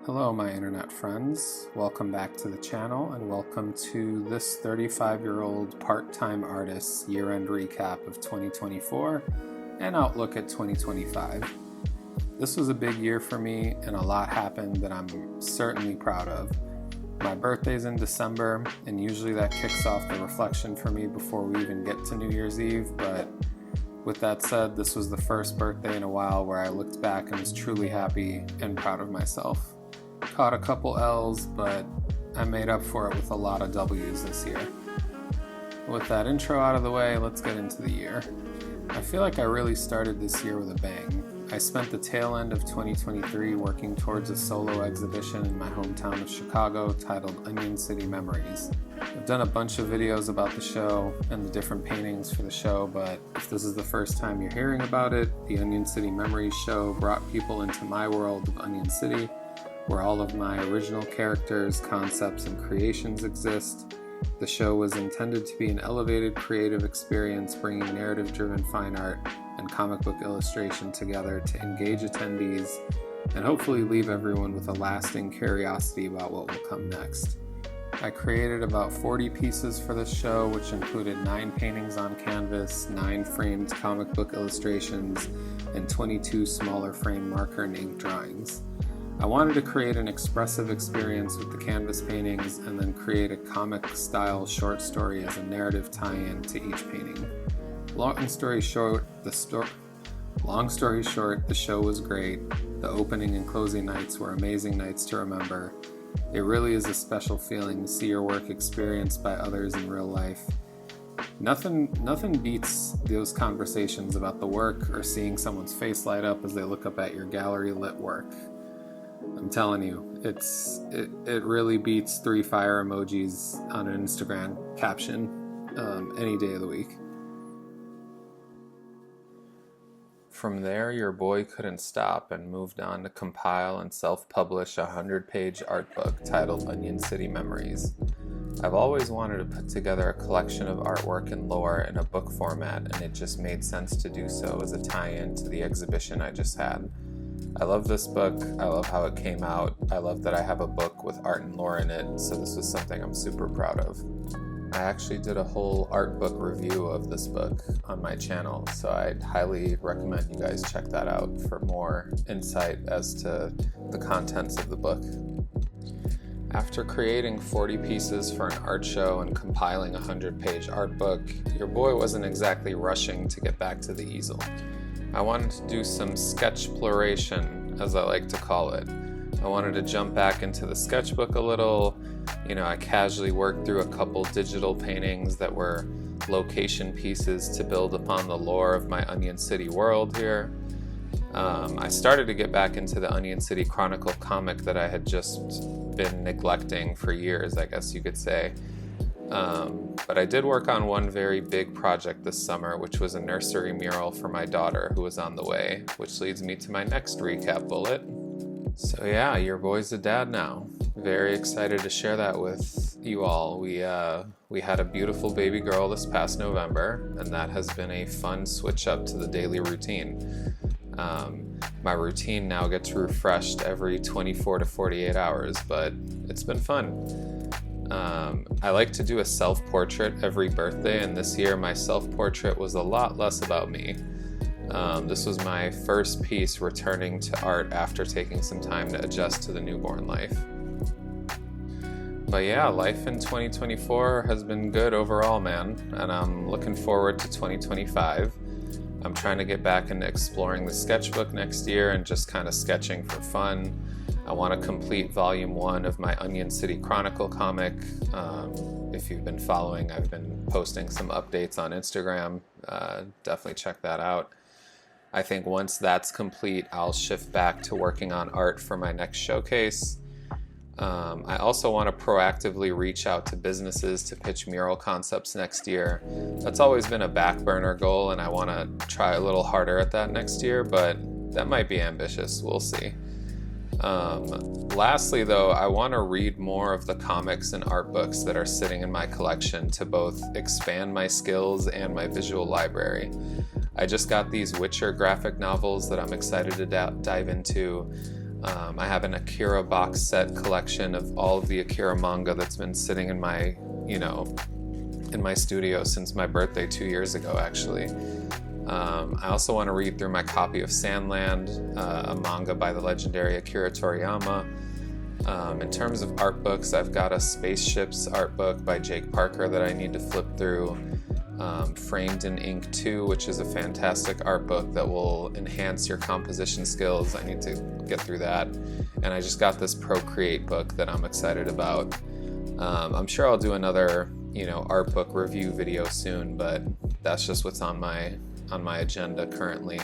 Hello my internet friends, welcome back to the channel and welcome to this 35-year-old part-time artist's year-end recap of 2024 and outlook at 2025. This was a big year for me and a lot happened that I'm certainly proud of. My birthday's in December and usually that kicks off the reflection for me before we even get to New Year's Eve, but with that said, this was the first birthday in a while where I looked back and was truly happy and proud of myself. Caught a couple L's, but I made up for it with a lot of W's this year. With that intro out of the way, let's get into the year. I feel like I really started this year with a bang. I spent the tail end of 2023 working towards a solo exhibition in my hometown of Chicago titled Onion City Memories. I've done a bunch of videos about the show and the different paintings for the show, but if this is the first time you're hearing about it, the Onion City Memories show brought people into my world of Onion City, where all of my original characters, concepts, and creations exist. The show was intended to be an elevated creative experience, bringing narrative-driven fine art and comic book illustration together to engage attendees and hopefully leave everyone with a lasting curiosity about what will come next. I created about 40 pieces for this show, which included 9 paintings on canvas, 9 framed comic book illustrations, and 22 smaller frame marker and ink drawings. I wanted to create an expressive experience with the canvas paintings and then create a comic-style short story as a narrative tie-in to each painting. Long story short, the show was great. The opening and closing nights were amazing nights to remember. It really is a special feeling to see your work experienced by others in real life. Nothing beats those conversations about the work or seeing someone's face light up as they look up at your gallery lit work. I'm telling you, it really beats 3 fire emojis on an Instagram caption any day of the week. From there, your boy couldn't stop and moved on to compile and self-publish a 100-page art book titled Onion City Memories. I've always wanted to put together a collection of artwork and lore in a book format, and it just made sense to do so as a tie-in to the exhibition I just had. I love this book, I love how it came out, I love that I have a book with art and lore in it, so this was something I'm super proud of. I actually did a whole art book review of this book on my channel, so I'd highly recommend you guys check that out for more insight as to the contents of the book. After creating 40 pieces for an art show and compiling a 100-page art book, your boy wasn't exactly rushing to get back to the easel. I wanted to do some sketchploration, as I like to call it. I wanted to jump back into the sketchbook a little. I casually worked through a couple digital paintings that were location pieces to build upon the lore of my Onion City world here. I started to get back into the Onion City Chronicle comic that I had just been neglecting for years, I guess you could say. But I did work on one very big project this summer, which was a nursery mural for my daughter who was on the way, which leads me to my next recap bullet. So yeah, your boy's a dad now. Very excited to share that with you all. We had a beautiful baby girl this past November, and that has been a fun switch up to the daily routine. My routine now gets refreshed every 24 to 48 hours, but it's been fun. I like to do a self-portrait every birthday, and this year my self-portrait was a lot less about me. This was my first piece returning to art after taking some time to adjust to the newborn life. But yeah, life in 2024 has been good overall, man, and I'm looking forward to 2025. I'm trying to get back into exploring the sketchbook next year and just kind of sketching for fun. I want to complete volume 1 of my Onion City Chronicle comic. If you've been following, I've been posting some updates on Instagram. Definitely check that out. I think once that's complete, I'll shift back to working on art for my next showcase. I also want to proactively reach out to businesses to pitch mural concepts next year. That's always been a back burner goal, and I want to try a little harder at that next year, but that might be ambitious. We'll see. Lastly, though, I want to read more of the comics and art books that are sitting in my collection to both expand my skills and my visual library. I just got these Witcher graphic novels that I'm excited to dive into. I have an Akira box set collection of all of the Akira manga that's been sitting in my, in my studio since my birthday 2 years ago, actually. I also want to read through my copy of Sandland, a manga by the legendary Akira Toriyama. In terms of art books, I've got a Spaceships art book by Jake Parker that I need to flip through. Framed in Ink 2, which is a fantastic art book that will enhance your composition skills. I need to get through that. And I just got this Procreate book that I'm excited about. I'm sure I'll do another, art book review video soon, but that's just what's on my agenda currently.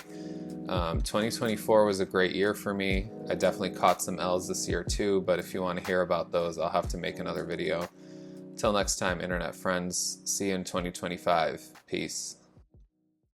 2024 was a great year for me. I definitely caught some L's this year too, but if you want to hear about those, I'll have to make another video. Till next time, internet friends, see you in 2025. Peace.